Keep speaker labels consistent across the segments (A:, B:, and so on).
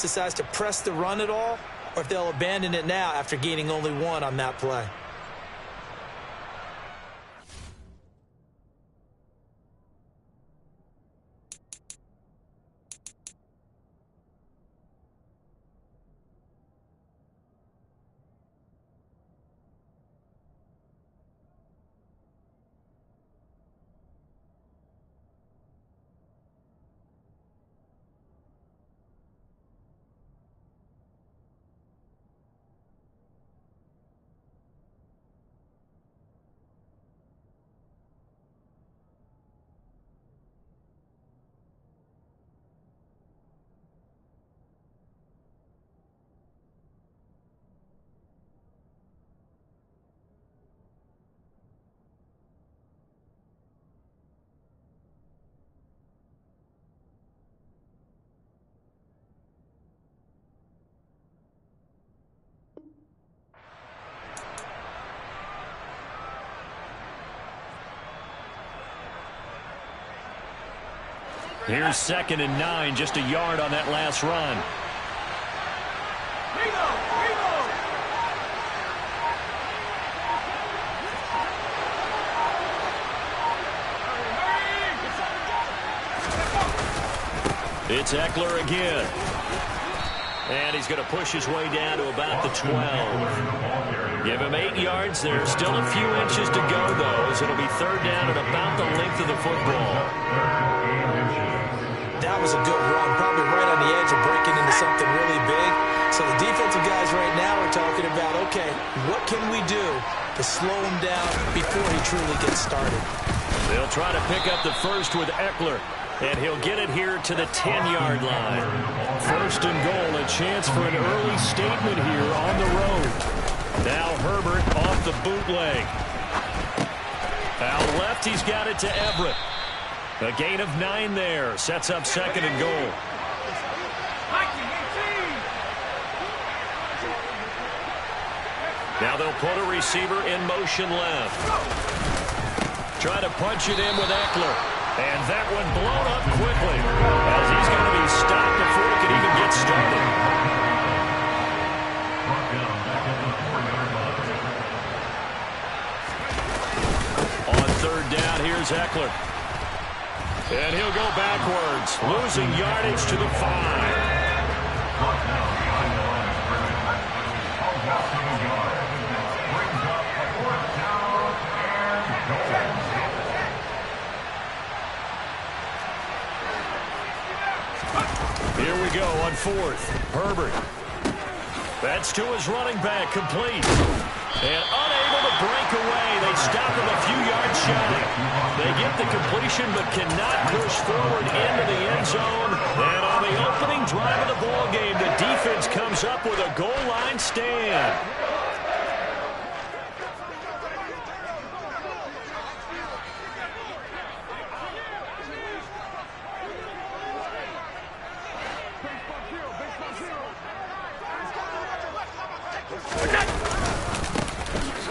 A: decides to press the run at all, or if they'll abandon it now after gaining only one on that play.
B: Here's 2nd and 9, just a yard on that last run. It's Eckler again. And he's going to push his way down to about the 12. Give him 8 yards. There's still a few inches to go, though, as it'll be 3rd down at about the length of the football.
A: That was a good run, probably right on the edge of breaking into something really big. So the defensive guys right now are talking about, okay, what can we do to slow him down before he truly gets started?
B: They'll try to pick up the first with Eckler, and he'll get it here to the 10-yard line. 1st and goal, a chance for an early statement here on the road. Now Herbert off the bootleg. Out left, he's got it to Everett. A gain of 9 there. Sets up 2nd and goal. Now they'll put a receiver in motion left. Try to punch it in with Eckler. And that one blown up quickly, as he's going to be stopped before he can even get started. On 3rd down, here's Eckler. And he'll go backwards, losing yardage to the 5. Here we go on 4th. Herbert. That's to his running back, complete. And unable to break away. They stop him a few yards shy. They get the completion but cannot push forward into the end zone. And on the opening drive of the ball game, the defense comes up with a goal line stand.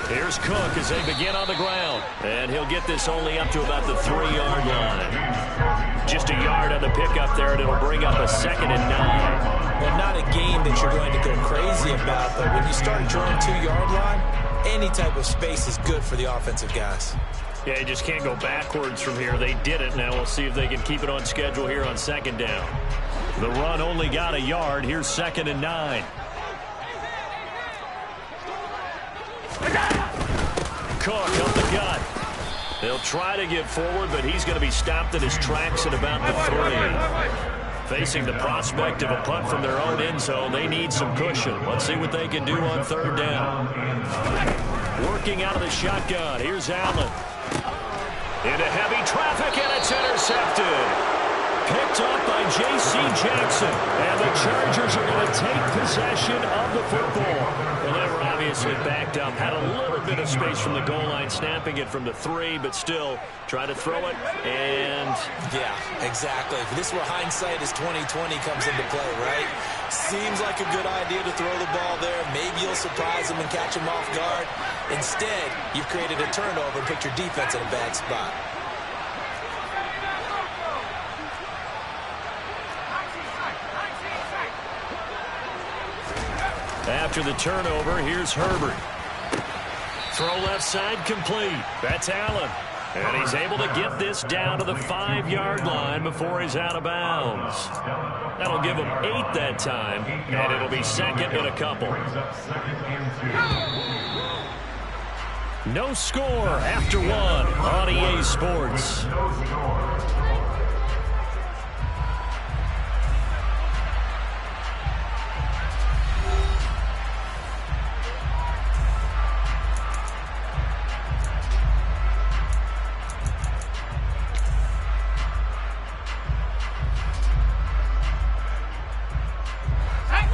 B: Here's Cook as they begin on the ground. And he'll get this only up to about the 3-yard line. Just a yard on the pickup there, and it'll bring up a 2nd and 9.
A: Well, not a game that you're going to go crazy about, but when you start drawing 2-yard line, any type of space is good for the offensive guys.
B: Yeah, you just can't go backwards from here. They did it. Now we'll see if they can keep it on schedule here on 2nd down. The run only got a yard. Here's 2nd and 9. Cook up the gut. They'll try to get forward, but he's going to be stopped in his tracks at about the 3. Facing the prospect of a punt from their own end zone, they need some cushion. Let's see what they can do on 3rd down. Working out of the shotgun. Here's Allen. Into heavy traffic, and it's intercepted. Picked up by J.C. Jackson. And the Chargers are going to take possession of the football. Well, they were obviously backed up. Had a little bit of space from the goal line, snapping it from the 3, but still try to throw it. And
A: yeah, exactly. This is where hindsight is 20/20 comes into play, right? Seems like a good idea to throw the ball there. Maybe you'll surprise him and catch him off guard. Instead, you've created a turnover and put your defense in a bad spot.
B: After the turnover, here's Herbert. Throw left side complete. That's Allen. And he's able to get this down to the 5-yard line before he's out of bounds. That'll give him 8 that time, and it'll be second and a couple. No score after 1 on EA Sports.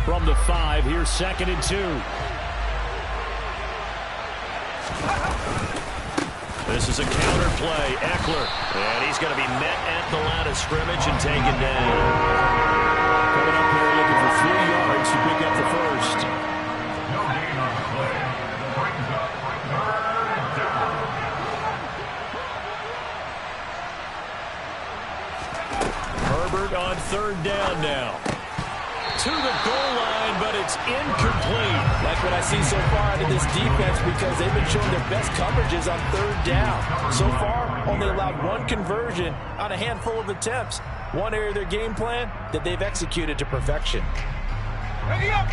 B: From the 5, here's 2nd and 2. This is a counter play. Eckler. And he's going to be met at the line of scrimmage and taken down. Coming up here looking for 3 yards to pick up the first.
C: No gain on the play. Brings up
B: Herbert on 3rd down now. To the goal line, but it's incomplete.
A: Like what I see so far out of this defense, because they've been showing their best coverages on 3rd down. So far, only allowed 1 conversion on a handful of attempts. One area of their game plan that they've executed to perfection.
C: Ready up!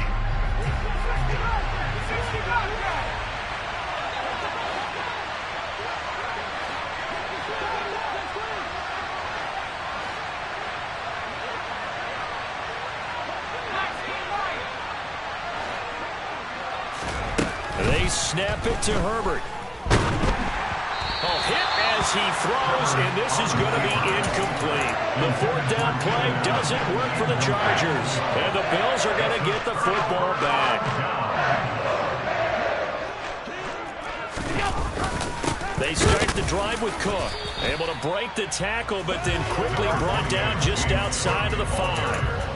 B: They snap it to Herbert. Hit as he throws, and this is going to be incomplete. The 4th down play doesn't work for the Chargers, and the Bills are going to get the football back. They start the drive with Cook. Able to break the tackle, but then quickly brought down just outside of the 5.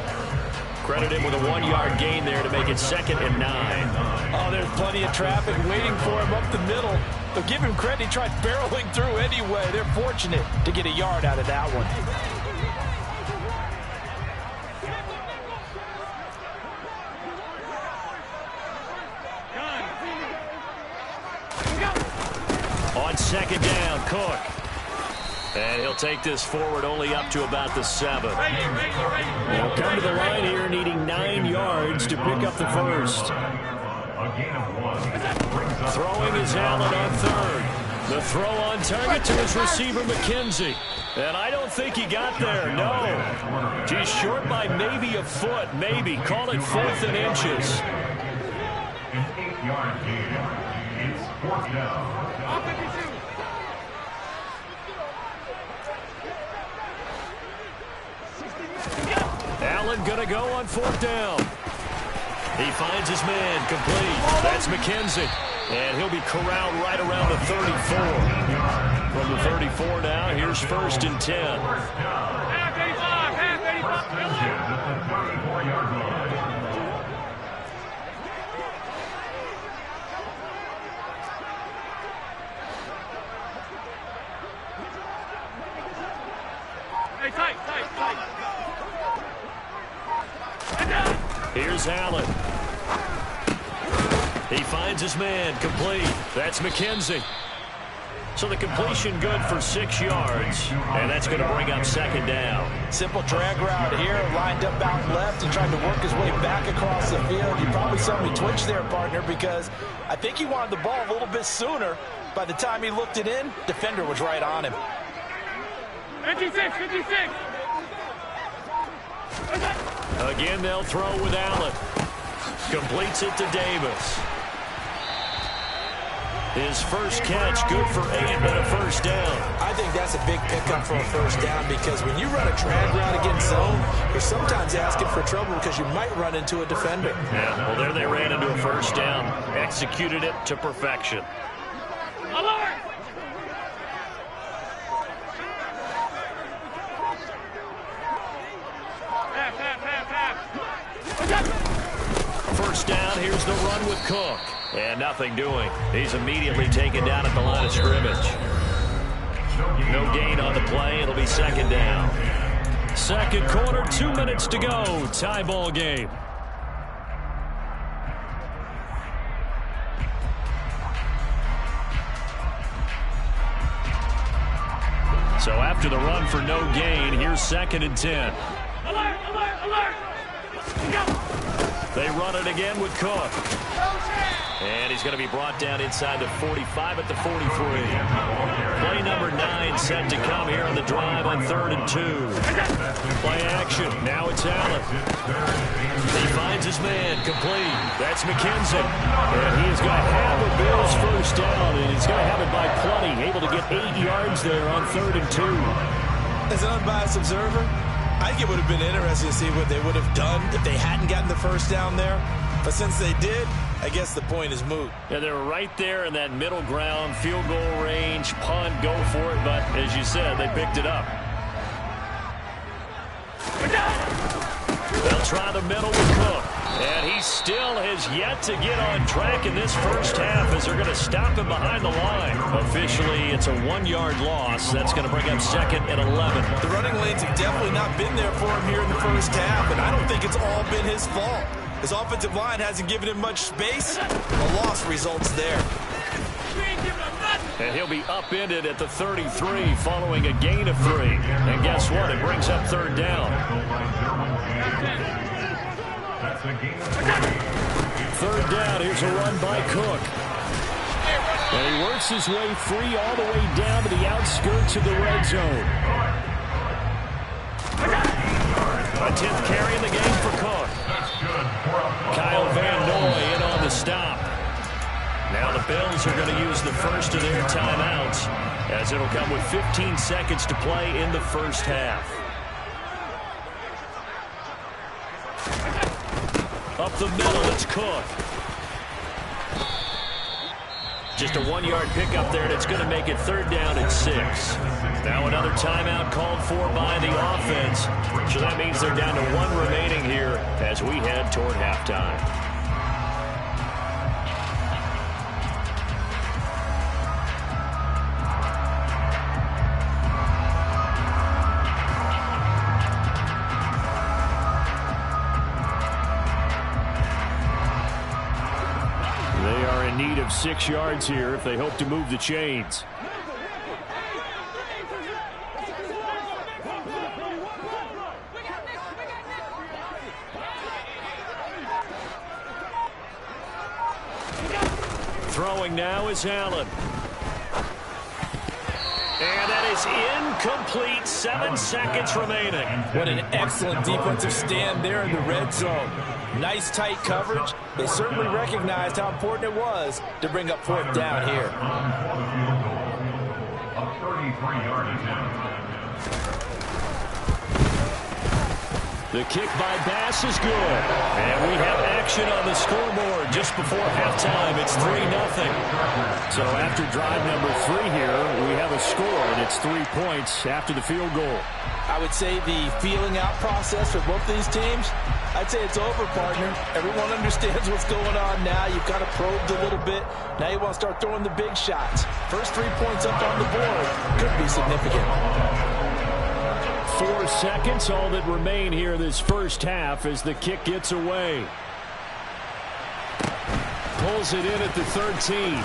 B: Credit him with a 1-yard gain there to make it 2nd and 9.
A: Oh, there's plenty of traffic waiting for him up the middle. But give him credit, he tried barreling through anyway. They're fortunate to get a yard out of that one.
B: On 2nd down, Cook. And he'll take this forward only up to about the 7. They'll come to the line here needing 9 yards to pick up the first. Throwing is Allen on 3rd. The throw on target to his receiver, McKenzie. And I don't think he got there, no. He's short by maybe a foot, maybe. Call it 4th and inches.
C: An 8-yard gain. It's 4th down.
B: Allen going to go on 4th down. He finds his man complete. That's McKenzie. And he'll be corralled right around the 34. From the 34 now, here's 1st and 10.
C: Half 85, half 85. 1st and 10 at the 34-yard line. Hey, tight.
B: Here's Allen. He finds his man complete. That's McKenzie. So the completion good for 6 yards, and that's going to bring up 2nd down.
A: Simple drag route here, lined up out left and tried to work his way back across the field. You probably saw me twitch there, partner, because I think he wanted the ball a little bit sooner. By the time he looked it in, defender was right on him.
C: 56.
B: Again, they'll throw with Allen. Completes it to Davis. His first catch, good for 8 and a 1st down.
A: I think that's a big pickup for a 1st down, because when you run a drag route against zone, you're sometimes asking for trouble because you might run into a defender.
B: Yeah, well, there they ran into a 1st down. Executed it to perfection. First down, here's the run with Cook. And nothing doing. He's immediately taken down at the line of scrimmage. No gain on the play. It'll be 2nd down. 2nd quarter, 2 minutes to go. Tie ball game. So after the run for no gain, here's 2nd and 10.
C: Alert, alert, alert!
B: They run it again with Cook. And he's going to be brought down inside the 45 at the 43. Play number 9 set to come here on the drive on 3rd and 2. Play action. Now it's Allen. He finds his man. Complete. That's McKenzie. And he is going to have the Bills first down, and he's going to have it by plenty. Able to get 8 yards there on 3rd and 2.
A: As an unbiased observer, I think it would have been interesting to see what they would have done if they hadn't gotten the first down there. But since they did, I guess the point is moot.
B: Yeah, they were right there in that middle ground, field goal range, punt, go for it. But as you said, they picked it up. They'll try the middle with Cook. And he still has yet to get on track in this first half as they're going to stop him behind the line. Officially, it's a 1-yard loss. That's going to bring up 2nd and 11.
A: The running lanes have definitely not been there for him here in the first half, and I don't think it's all been his fault. His offensive line hasn't given him much space. A loss results there.
B: And he'll be upended at the 33 following a gain of 3. And guess what? It brings up 3rd down. 3rd down. Here's a run by Cook. And he works his way free all the way down to the outskirts of the red zone. A 10th carry in the game for Cook. Kyle Van Noy in on the stop. Now the Bills are going to use the first of their timeouts as it'll come with 15 seconds to play in the first half. Up the middle, it's Cook. Just a 1-yard pickup there, and it's going to make it 3rd down and 6. Now another timeout called for by the offense. So that means they're down to 1 remaining here as we head toward halftime. They are in need of 6 yards here if they hope to move the chains. Throwing now is Allen. And that is incomplete. 7 seconds remaining.
A: What an excellent defensive stand there in the red zone. Nice tight coverage. They certainly recognized how important it was to bring up 4th down here.
C: A 33-yard attempt.
B: The kick by Bass is good. And we have action on the scoreboard just before halftime. It's 3-0. So after drive number 3 here, we have a score, and it's 3 points after the field goal.
A: I would say the feeling out process for both these teams, I'd say it's over, partner. Everyone understands what's going on now. You've kind of probed a little bit. Now you want to start throwing the big shots. First 3 points up on the board could be significant.
B: 4 seconds, all that remain here this first half as the kick gets away. Pulls it in at the 13.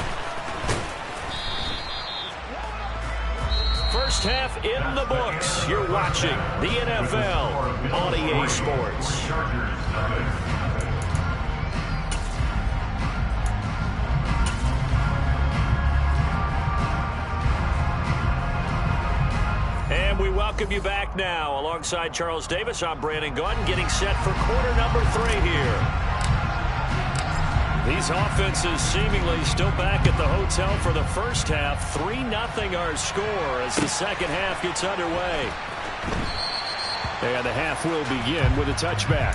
B: First half in the books. You're watching the NFL on EA Sports. And we welcome you back now. Alongside Charles Davis, I'm Brandon Gordon, getting set for quarter number 3 here. These offenses seemingly still back at the hotel for the first half. 3-0 our score as the second half gets underway. And the half will begin with a touchback.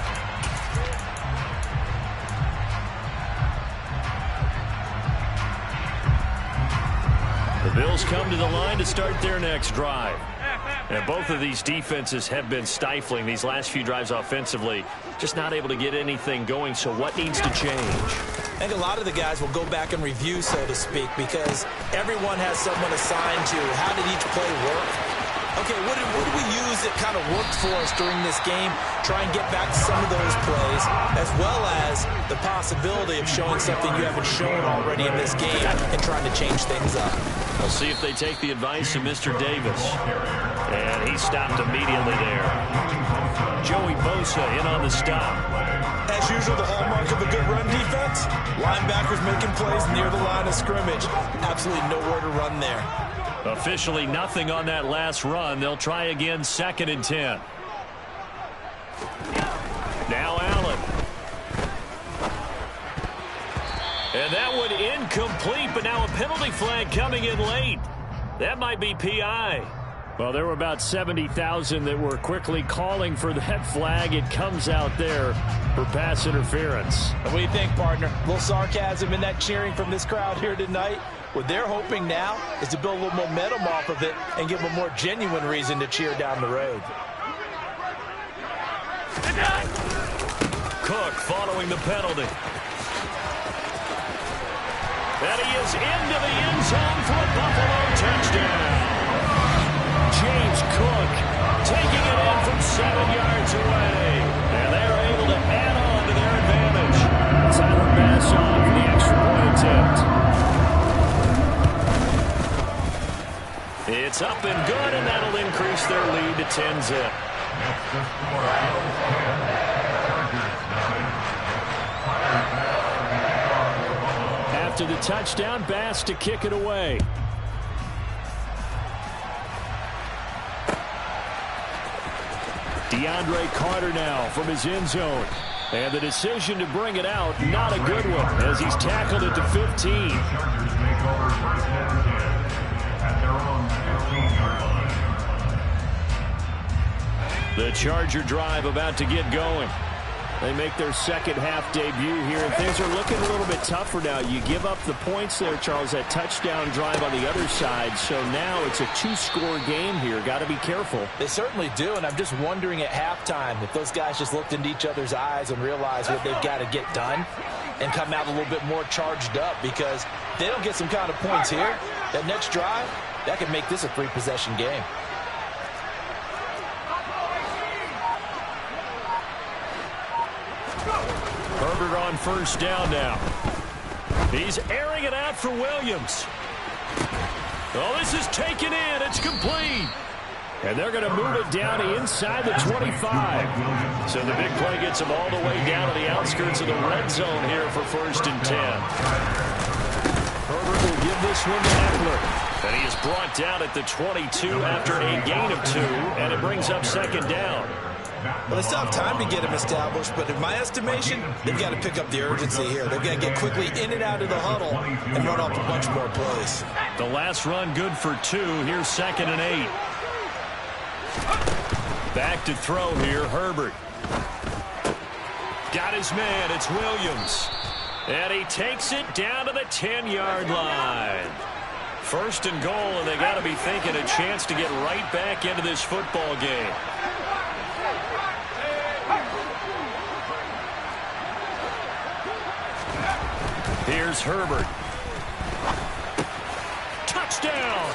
B: The Bills come to the line to start their next drive. And both of these defenses have been stifling these last few drives offensively. Just not able to get anything going, so what needs to change?
A: I think a lot of the guys will go back and review, so to speak, because everyone has someone assigned to how did each play work. Okay, what do we use that kind of worked for us during this game? Try and get back to some of those plays, as well as the possibility of showing something you haven't shown already in this game and trying to change things up.
B: We'll see if they take the advice of Mr. Davis. And he stopped immediately there. Joey Bosa in on the stop.
A: As usual, the hallmark of a good run defense, linebackers making plays near the line of scrimmage. Absolutely nowhere to run there.
B: Officially nothing on that last run. They'll try again, 2nd and 10. Now Allen. And that one incomplete, but now a penalty flag coming in late. That might be PI. Well, there were about 70,000 that were quickly calling for that flag. It comes out there for pass interference.
A: What do you think, partner? A little sarcasm in that cheering from this crowd here tonight. What they're hoping now is to build a little momentum off of it and give them a more genuine reason to cheer down the road.
B: Cook following the penalty. And he is into the end zone for a Buffalo touchdown. James Cook taking it in from 7 yards away. And they're able to add on to their advantage. Tyler Bass on for the extra point attempt. It's up and good, and that'll increase their lead to 10-zip. After the touchdown, Bass to kick it away. DeAndre Carter now from his end zone. And the decision to bring it out, not a good one, as he's tackled at the 15. The Charger drive about to get going. They make their second half debut here, and things are looking a little bit tougher now. You give up the points there, Charles, that touchdown drive on the other side. So now it's a 2-score game here. Got to be careful.
A: They certainly do, and I'm just wondering at halftime if those guys just looked into each other's eyes and realized what they've got to get done and come out a little bit more charged up, because if they don't get some kind of points here, that next drive, that could make this a 3-possession game.
B: Herbert on first down now. He's airing it out for Williams. Oh, this is taken in. It's complete. And they're going to move it down inside the 25. So the big play gets them all the way down to the outskirts of the red zone here for 1st and 10. Herbert will give this one to Eckler. And he is brought down at the 22 after a gain of 2. And it brings up 2nd down.
A: Well, they still have time to get him established, but in my estimation, they've got to pick up the urgency here. They've got to get quickly in and out of the huddle and run off a bunch more plays.
B: The last run good for 2. Here's 2nd and 8. Back to throw here, Herbert. Got his man, it's Williams. And he takes it down to the 10-yard line. 1st and goal, and they got to be thinking a chance to get right back into this football game. Here's Herbert. Touchdown!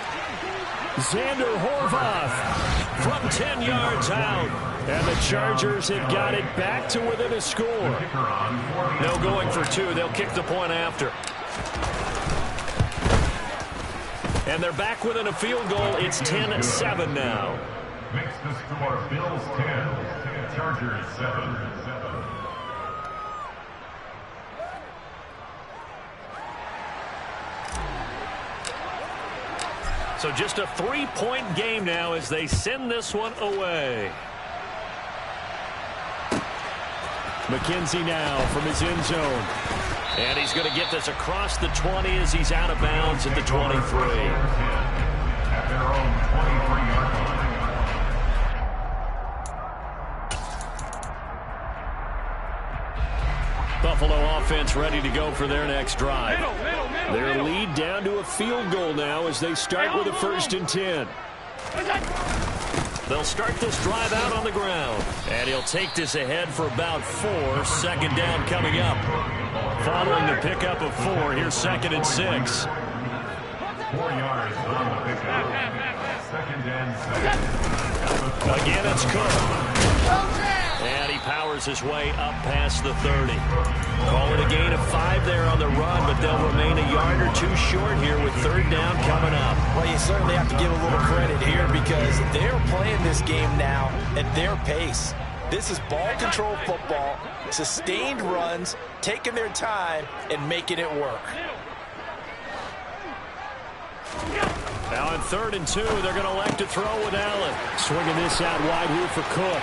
B: Xander Horvath from 10 yards out. And the Chargers have got it back to within a score. No going for 2. They'll kick the point after. And they're back within a field goal. It's 10-7 now.
C: Makes the score Bills 10, Chargers 7.
B: So just a 3-point game now as they send this one away. McKenzie now from his end zone. And he's going to get this across the 20 as he's out of bounds at the 23.
C: At their own 23-yard line.
B: Buffalo offense ready to go for their next drive. Their lead down to a field goal now as they start with a 1st and 10. They'll start this drive out on the ground. And he'll take this ahead for about 4. 2nd down coming up. Following the pickup of 4, here's 2nd and 6.
C: 4 yards on the pickup.
B: Again, it's Cook. And he powers his way up past the 30. Call it a gain of 5 there on the run, but they'll remain a yard or two short here with third down coming up.
A: Well, you certainly have to give a little credit here because they're playing this game now at their pace. This is ball control football, sustained runs, taking their time, and making it work.
B: Now on 3rd and 2, they're going to elect to throw with Allen. Swinging this out wide here for Cook.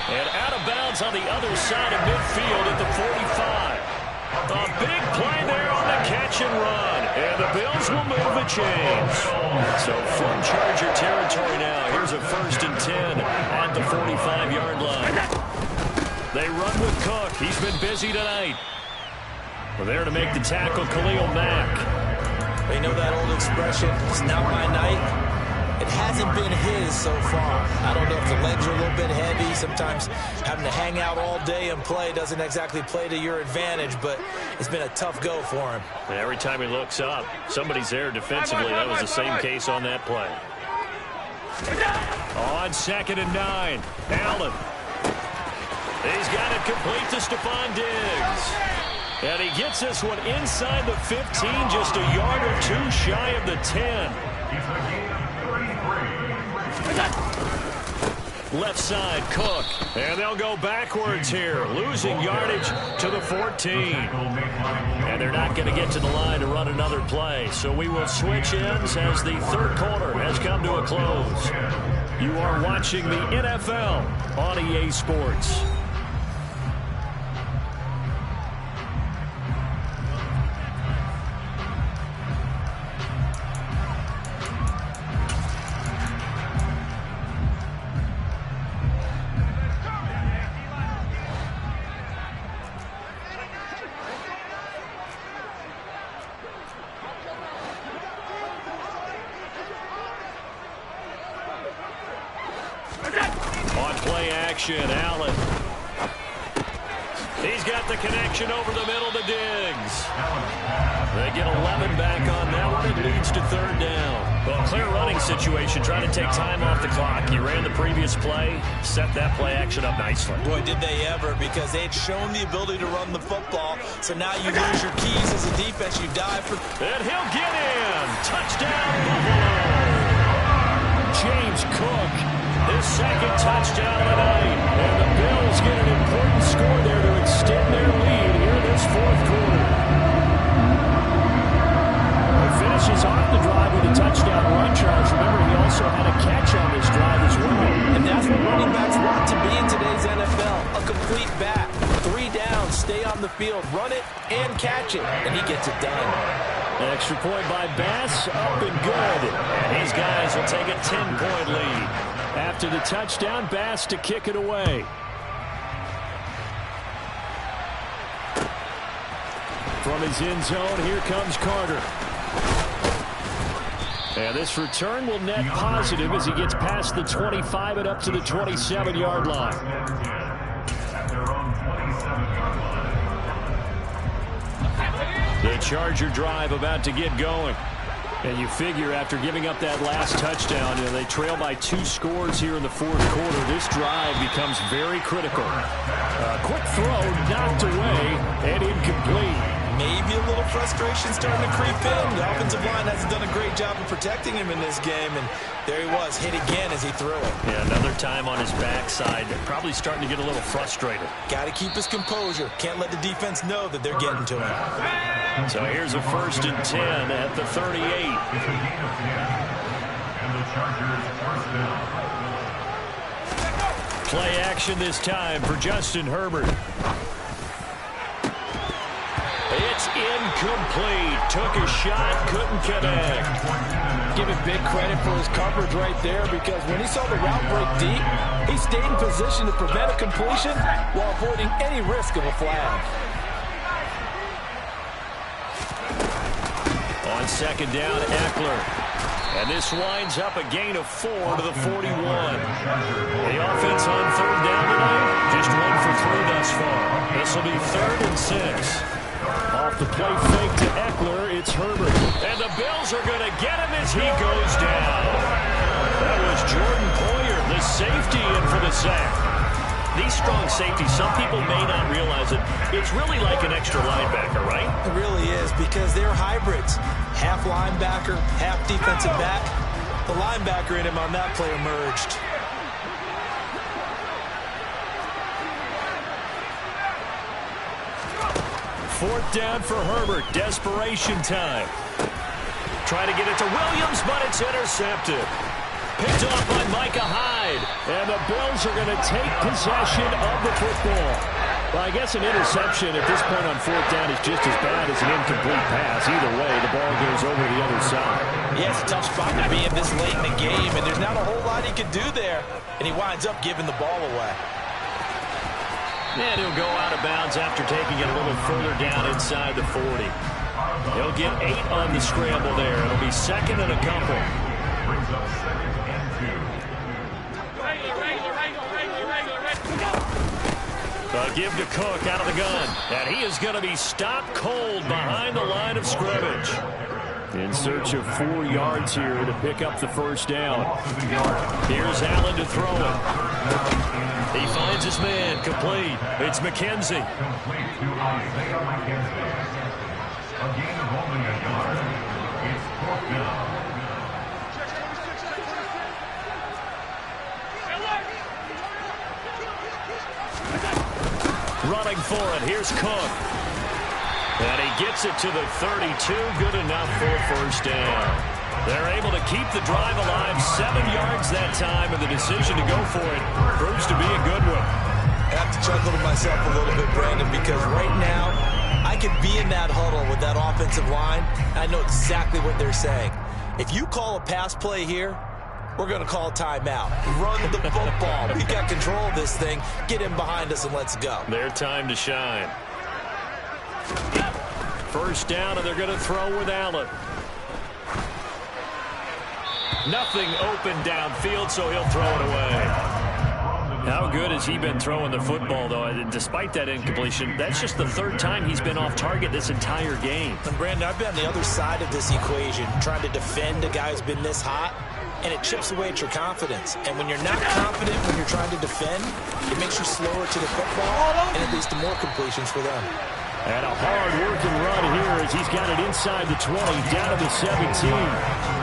B: And out of bounds on the other side of midfield at the 45. A big play there on the catch and run. And the Bills will move the chains. So from Charger territory now, here's a 1st and 10 at the 45-yard line. They run with Cook. He's been busy tonight. We're there to make the tackle, Khalil Mack.
A: They know that old expression, it's not my night. It hasn't been his so far. I don't know if the legs are a little bit heavy. Sometimes having to hang out all day and play doesn't exactly play to your advantage, but it's been a tough go for him.
B: And every time he looks up, somebody's there defensively. That was the same case on that play. On 2nd and 9, Allen. He's got it complete to Stephon Diggs. And he gets this one inside the 15, just a yard or two shy of the 10. Left side, Cook. And they'll go backwards here, losing yardage to the 14. And they're not going to get to the line to run another play. So we will switch ends as the 3rd quarter has come to a close. You are watching the NFL on EA Sports. Allen. He's got the connection over the middle to Diggs. They get 11 back on that one. It leads to 3rd down. Well, clear running situation, trying to take time off the clock. You ran the previous play, set that play action up nicely.
A: Boy, did they ever, because they'd shown the ability to run the football. So now you lose your keys as a defense. You dive for...
B: And he'll get in. Touchdown, Buffalo. James Cook. His 2nd touchdown of the night. And the Bills get an important score there to extend their lead here in this 4th quarter. He finishes off the drive with a touchdown run, Charles. Remember, he also had a catch on this drive as well.
A: And that's what running backs want to be in today's NFL. A complete back. 3 downs, stay on the field, run it, and catch it. And he gets it done.
B: An extra point by Bass, up and good. And these guys will take a 10-point lead. After the touchdown, Bass to kick it away. From his end zone, here comes Carter. And this return will net positive as he gets past the 25 and up to the 27-yard line. The Charger drive about to get going. And you figure after giving up that last touchdown, they trail by 2 scores here in the 4th quarter. This drive becomes very critical. Quick throw, knocked away, and incomplete.
A: Maybe a little frustration starting to creep in. The offensive line hasn't done a great job of protecting him in this game, and there he was, hit again as he threw it.
B: Yeah, another time on his backside. Probably starting to get a little frustrated.
A: Got to keep his composure. Can't let the defense know that they're getting to him.
B: So here's a 1st and 10 at the 38. Play action this time for Justin Herbert. It's incomplete. Took a shot, couldn't connect.
A: Give him big credit for his coverage right there, because when he saw the route break deep, he stayed in position to prevent a completion while avoiding any risk of a flag.
B: On 2nd down, Eckler. And this winds up a gain of 4 to the 41. The offense on 3rd down tonight, just 1 for 3 thus far. This will be 3rd and 6. Off the play fake to Eckler. It's Herbert. And the Bills are going to get him as he goes down. That was Jordan Poyer, the safety, in for the sack. These strong safeties, some people may not realize it. It's really like an extra linebacker, right?
A: It really is, because they're hybrids. Half linebacker, half defensive back. The linebacker in him on that play emerged.
B: Fourth down for Herbert. Desperation time. Trying to get it to Williams, but it's intercepted. Picked off by Micah Hyde. And the Bills are going to take possession of the football. Well, I guess an interception at this point on fourth down is just as bad as an incomplete pass. Either way, the ball goes over the other side.
A: Yeah, it's a tough spot to be in this late in the game, and there's not a whole lot he can do there. And he winds up giving the ball away.
B: And he'll go out of bounds after taking it a little further down inside the 40. He'll get 8 on the scramble there. It'll be second and a couple. A give to Cook out of the gun. And he is going to be stopped cold behind the line of scrimmage. In search of 4 yards here to pick up the first down. Here's Allen to throw it. He finds his man, complete. It's McKenzie.
C: A gain of only a yard. It's 4th down.
B: Running for it. Here's Cook. And he gets it to the 32. Good enough for a first down. They're able to keep the drive alive. 7 yards that time, and the decision to go for it proves to be a good one.
A: I have to chuckle to myself a little bit, Brandon, because right now I could be in that huddle with that offensive line. I know exactly what they're saying. If you call a pass play here, we're going to call a timeout. Run the football. We got control of this thing. Get him behind us and let's go.
B: Their time to shine. First down, and they're going to throw with Allen. Nothing open downfield, so he'll throw it away. How good has he been throwing the football, though? Despite that incompletion, that's just the 3rd time he's been off target this entire game.
A: And Brandon, I've been on the other side of this equation, trying to defend a guy who's been this hot, and it chips away at your confidence. And when you're not confident when you're trying to defend, it makes you slower to the football, and it leads to more completions for them.
B: And a hard-working run here as he's got it inside the 20, down to the 17.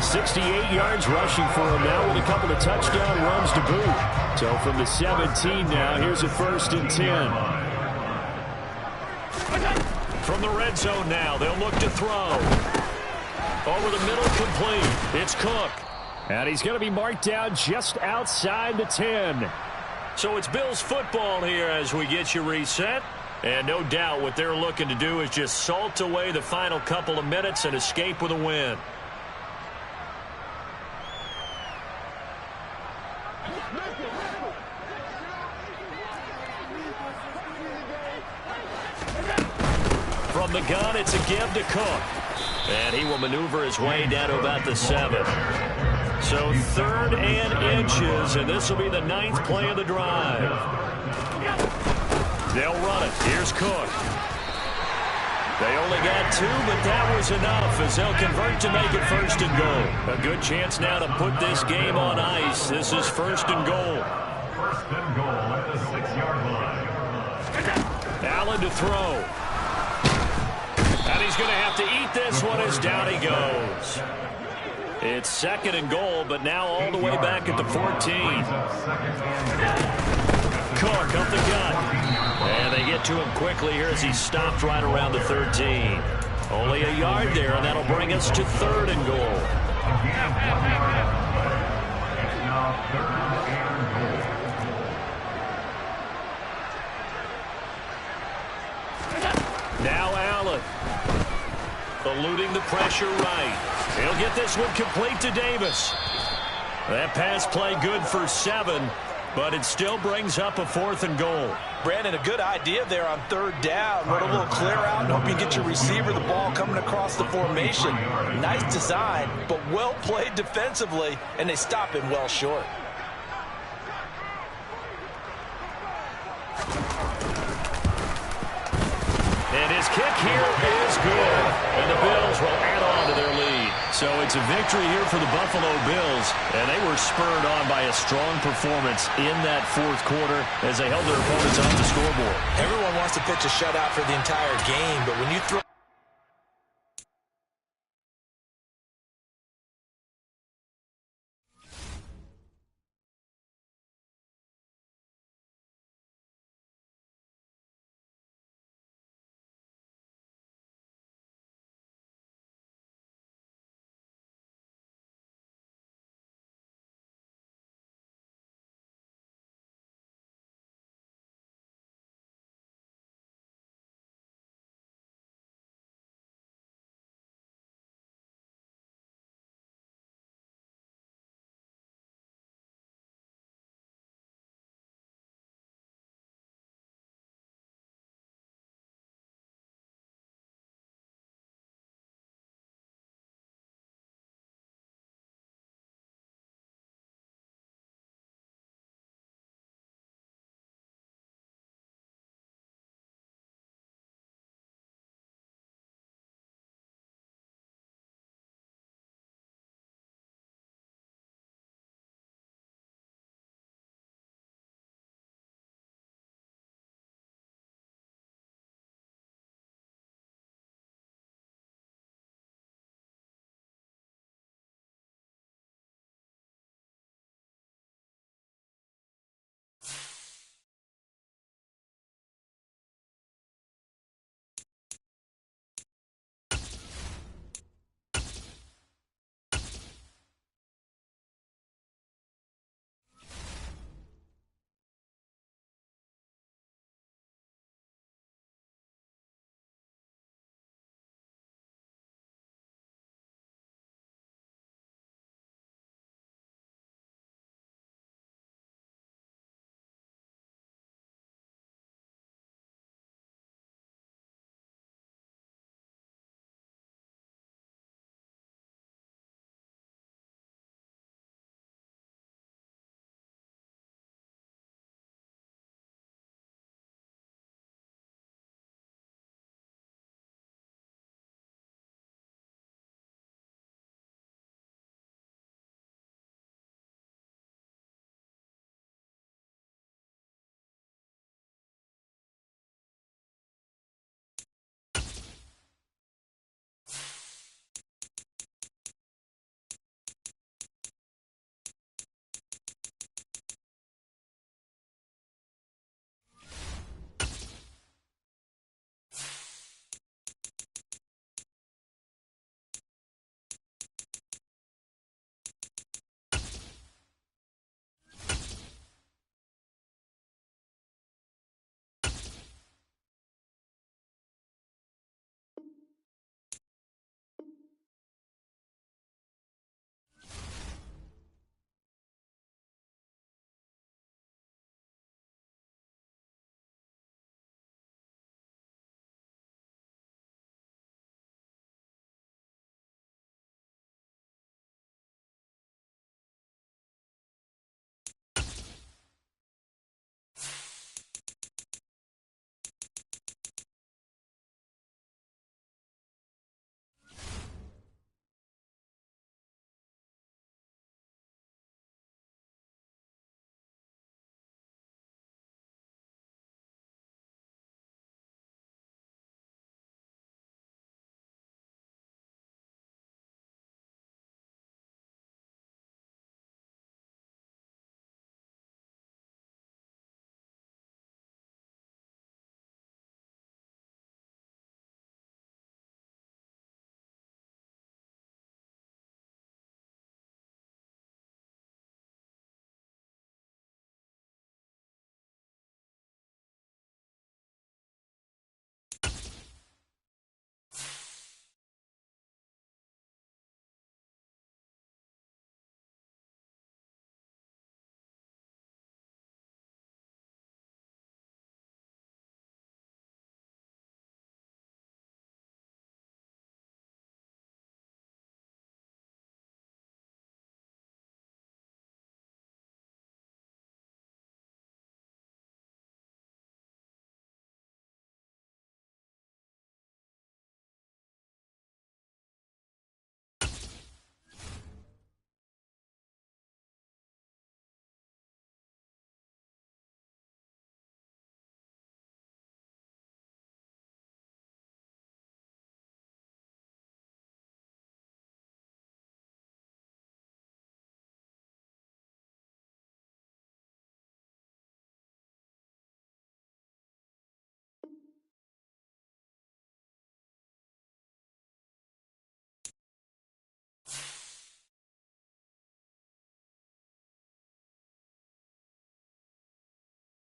B: 68 yards rushing for him now with a couple of touchdown runs to boot. So from the 17 now, here's a 1st and 10. From the red zone now, they'll look to throw. Over the middle, complete. It's Cook. And he's going to be marked down just outside the 10. So it's Bills football here as we get you reset. And no doubt what they're looking to do is just salt away the final couple of minutes and escape with a win. From the gun, it's a give to Cook. And he will maneuver his way down to about the 7. So 3rd and inches, and this will be the 9th play of the drive. They'll run it. Here's Cook. They only got 2, but that was enough as they'll convert to make it 1st and goal. A good chance now to put this game on ice. This is 1st and goal.
C: 1st and goal at the 6-yard line.
B: Allen to throw. And he's going to have to eat this one as down he goes. It's 2nd and goal, but now all the way back at the 14. Cook up the gut. And they get to him quickly here as he stopped right around the 13. Only a yard there, and that'll bring us to 3rd and goal.
C: It's now 3rd and goal.
B: Now Allen. Eluding the pressure right. He'll get this one complete to Davis. That pass play good for 7. But it still brings up a 4th and goal.
A: Brandon, a good idea there on 3rd down. Run a little clear out and hope you get your receiver the ball coming across the formation. Nice design, but well played defensively, and they stop him well short.
B: And his kick here is good. And the Bills will add on to their lead. So it's a victory here for the Buffalo Bills. And they were spurred on by a strong performance in that fourth quarter as they held their opponents off the scoreboard.
A: Everyone wants to pitch a shutout for the entire game, but when you throw